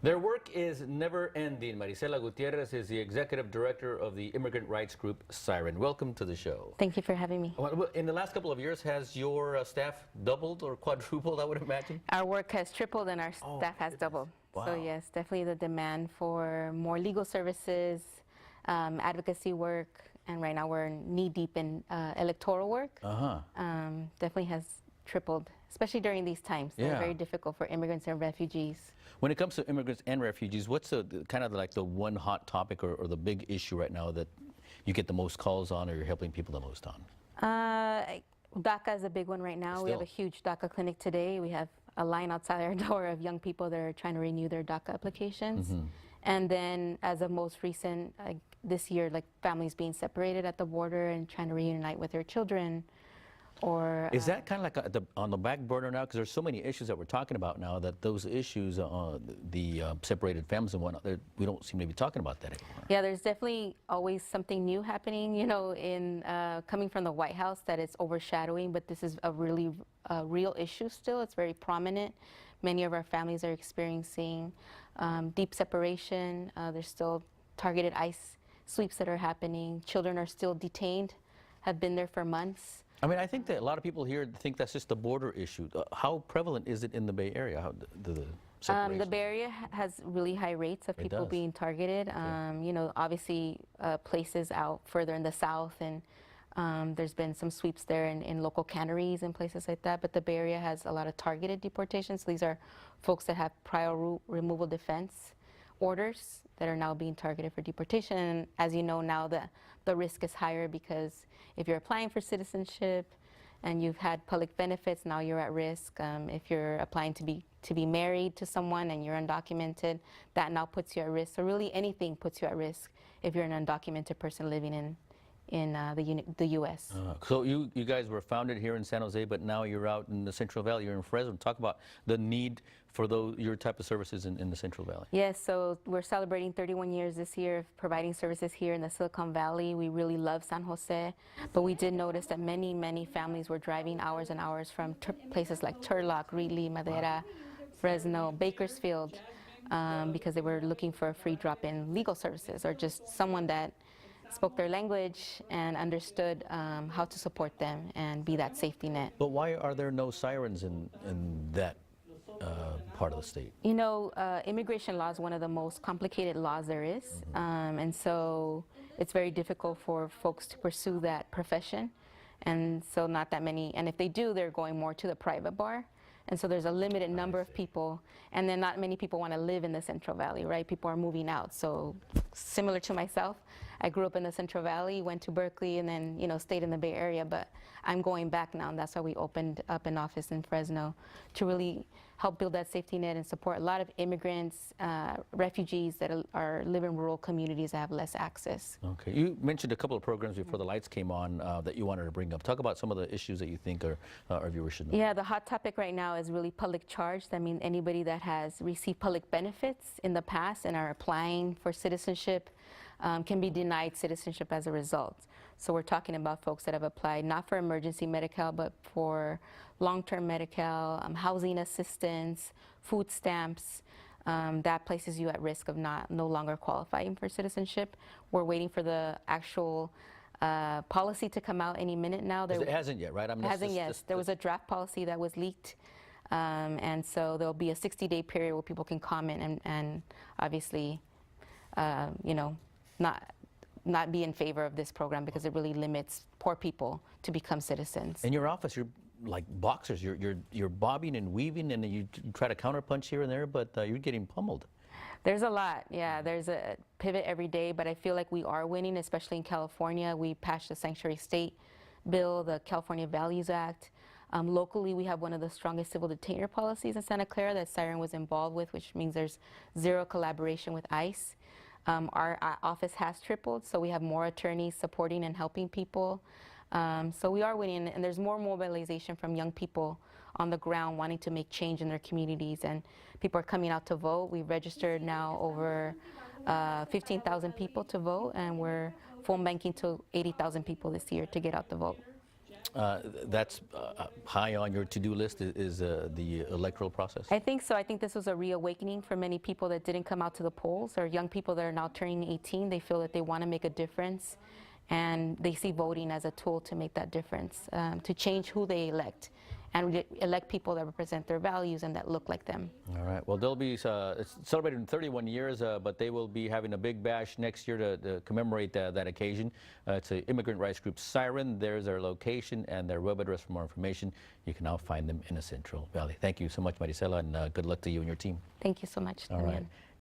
Their work is never ending. Marisela Gutierrez is the executive director of the immigrant rights group SIREN. Welcome to the show. Thank you for having me. In the last couple of years, has your staff doubled or quadrupled, I would imagine? Our work has tripled and our staff has doubled. Wow. So yes, definitely the demand for more legal services, advocacy work, and right now we're knee deep in electoral work. Definitely has tripled, especially during these times. They're very difficult for immigrants and refugees. When it comes to immigrants and refugees, what's the kind of like the one hot topic or the big issue right now that you get the most calls on or you're helping people the most on? DACA is a big one right now. We have a huge DACA clinic today. We have a line outside our door of young people that are trying to renew their DACA applications. And then as of most recent, this year, like families being separated at the border and trying to reunite with their children. Or is that kind of like on the back burner now? Because there's so many issues that we're talking about now that those issues, the separated families and whatnot, we don't seem to be talking about that anymore. Yeah, there's definitely always something new happening, you know, in coming from the White House that it's overshadowing, but this is a really real issue still. It's very prominent. Many of our families are experiencing deep separation. There's still targeted ICE sweeps that are happening. Children are still detained, have been there for months. I mean, I think that a lot of people here think that's just a border issue. How prevalent is it in the Bay Area? How the Bay Area has really high rates of people being targeted. You know, obviously places out further in the south, and there's been some sweeps there in local canneries and places like that. But the Bay Area has a lot of targeted deportations. These are folks that have prior removal defense orders that are now being targeted for deportation. And as you know now, the risk is higher because if you're applying for citizenship and you've had public benefits, now you're at risk. If you're applying to be married to someone and you're undocumented, that now puts you at risk. So really anything puts you at risk if you're an undocumented person living in the U.S. So you guys were founded here in San Jose, but now you're out in the Central Valley. You're in Fresno. Talk about the need for your type of services in the Central Valley. Yes, so we're celebrating 31 years this year of providing services here in the Silicon Valley. We really love San Jose, but we did notice that many families were driving hours and hours from places like Turlock, Reedley, Madera, Fresno, Bakersfield, because they were looking for a free drop-in legal services or just someone that spoke their language and understood how to support them and be that safety net. But why are there no sirens in that part of the state? You know, immigration law is one of the most complicated laws there is, and so it's very difficult for folks to pursue that profession, and so not that many, and if they do, they're going more to the private bar. And so there's a limited number of people, and then not many people want to live in the Central Valley, right? People are moving out. So similar to myself, I grew up in the Central Valley, went to Berkeley, and then, you know, stayed in the Bay Area, but I'm going back now, and that's why we opened up an office in Fresno to really help build that safety net and support a lot of immigrants, refugees that live in rural communities that have less access. Okay, you mentioned a couple of programs before the lights came on that you wanted to bring up. Talk about some of the issues that you think our viewers should know. Yeah, the hot topic right now is really public charge. That means anybody that has received public benefits in the past and are applying for citizenship can be denied citizenship as a result. So we're talking about folks that have applied not for emergency Medi-Cal, but for long-term Medi-Cal, housing assistance, food stamps. That places you at risk of no longer qualifying for citizenship. We're waiting for the actual policy to come out any minute now. It hasn't yet, right? I mean, it hasn't yet. There was a draft policy that was leaked, and so there'll be a 60-day period where people can comment and obviously, you know, not be in favor of this program because it really limits poor people to become citizens. In your office, you're like boxers. You're bobbing and weaving, and you try to counterpunch here and there, but you're getting pummeled. There's a lot, yeah. There's a pivot every day, but I feel like we are winning, especially in California. We passed the Sanctuary State bill, the California Values Act. Locally, we have one of the strongest civil detainer policies in Santa Clara that SIREN was involved with, which means there's zero collaboration with ICE. Our office has tripled, so we have more attorneys supporting and helping people. So we are winning, and there's more mobilization from young people on the ground wanting to make change in their communities, and people are coming out to vote. We've registered now over 15,000 people to vote, and we're phone banking to 80,000 people this year to get out the vote. That's high on your to-do list is the electoral process? I think so. I think this was a reawakening for many people that didn't come out to the polls, or young people that are now turning 18. They feel that they want to make a difference, and they see voting as a tool to make that difference, to change who they elect, and elect people that represent their values and that look like them. All right. Well, they'll be it's celebrated in 31 years, but they will be having a big bash next year to commemorate that occasion. It's an immigrant rights group, SIREN. There's their location and their web address for more information. You can now find them in the Central Valley. Thank you so much, Maricela, and good luck to you and your team. Thank you so much, All Damian. right.